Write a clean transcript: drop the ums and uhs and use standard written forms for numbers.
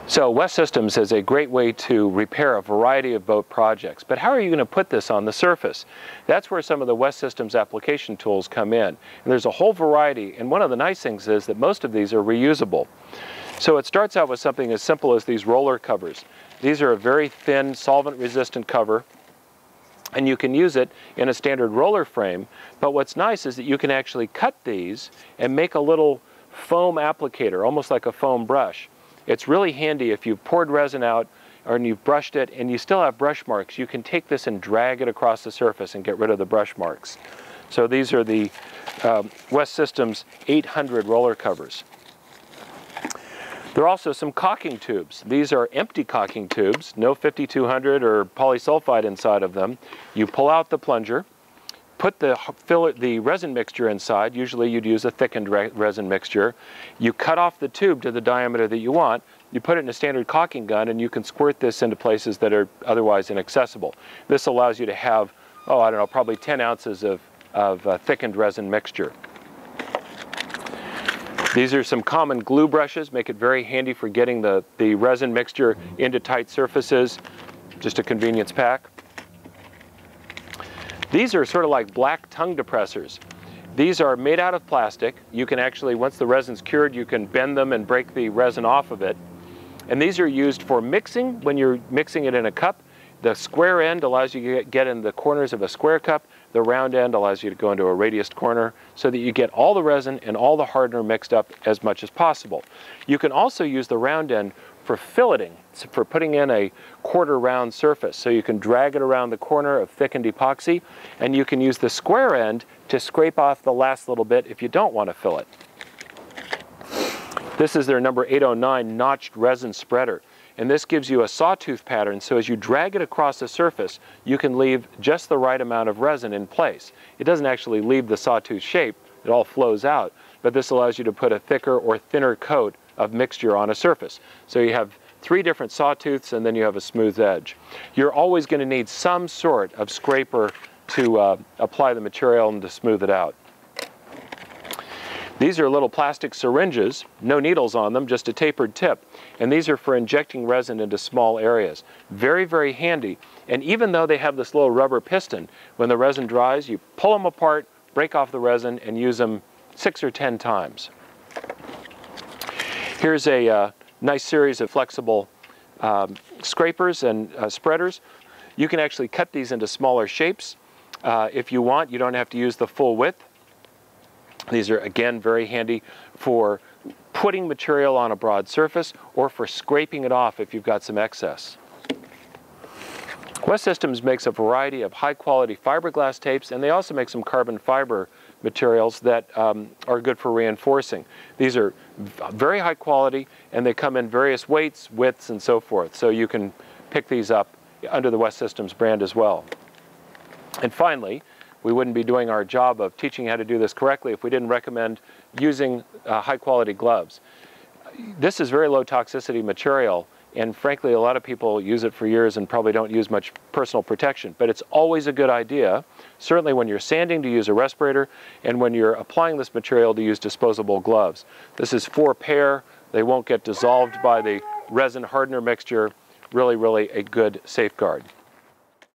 So West Systems is a great way to repair a variety of boat projects. But how are you going to put this on the surface? That's where some of the West Systems application tools come in. And there's a whole variety, and one of the nice things is that most of these are reusable. So it starts out with something as simple as these roller covers. These are a very thin, solvent-resistant cover, and you can use it in a standard roller frame. But what's nice is that you can actually cut these and make a little foam applicator, almost like a foam brush. It's really handy if you've poured resin out or you've brushed it and you still have brush marks. You can take this and drag it across the surface and get rid of the brush marks. So these are the West Systems 800 roller covers. There are also some caulking tubes. These are empty caulking tubes, no 5200 or polysulfide inside of them. You pull out the plunger, put the resin mixture inside. Usually you'd use a thickened resin mixture. You cut off the tube to the diameter that you want. You put it in a standard caulking gun and you can squirt this into places that are otherwise inaccessible. This allows you to have, oh, I don't know, probably 10 ounces of thickened resin mixture. These are some common glue brushes, make it very handy for getting the resin mixture into tight surfaces. Just a convenience pack. These are sort of like black tongue depressors. These are made out of plastic. You can actually, once the resin's cured, you can bend them and break the resin off of it. And these are used for mixing. When you're mixing it in a cup, the square end allows you to get in the corners of a square cup. The round end allows you to go into a radiused corner so that you get all the resin and all the hardener mixed up as much as possible. You can also use the round end for filleting, for putting in a quarter round surface. So you can drag it around the corner of thickened epoxy, and you can use the square end to scrape off the last little bit if you don't want to fill it. This is their number 809 notched resin spreader. And this gives you a sawtooth pattern, so as you drag it across the surface, you can leave just the right amount of resin in place. It doesn't actually leave the sawtooth shape, it all flows out, but this allows you to put a thicker or thinner coat of mixture on a surface. So you have 3 different sawtooths and then you have a smooth edge. You're always going to need some sort of scraper to apply the material and to smooth it out. These are little plastic syringes, no needles on them, just a tapered tip. And these are for injecting resin into small areas. Very, very handy. And even though they have this little rubber piston, when the resin dries, you pull them apart, break off the resin, and use them 6 or 10 times. Here's a nice series of flexible scrapers and spreaders. You can actually cut these into smaller shapes. If you want, you don't have to use the full width. These are, again, very handy for putting material on a broad surface or for scraping it off if you've got some excess. West Systems makes a variety of high-quality fiberglass tapes, and they also make some carbon fiber materials that are good for reinforcing. These are very high quality, and they come in various weights, widths, and so forth. So you can pick these up under the West Systems brand as well. And finally, we wouldn't be doing our job of teaching how to do this correctly if we didn't recommend using high-quality gloves. This is very low toxicity material, and frankly, a lot of people use it for years and probably don't use much personal protection. But it's always a good idea, certainly when you're sanding, to use a respirator, and when you're applying this material, to use disposable gloves. This is 4-pair. They won't get dissolved by the resin hardener mixture. Really, really a good safeguard.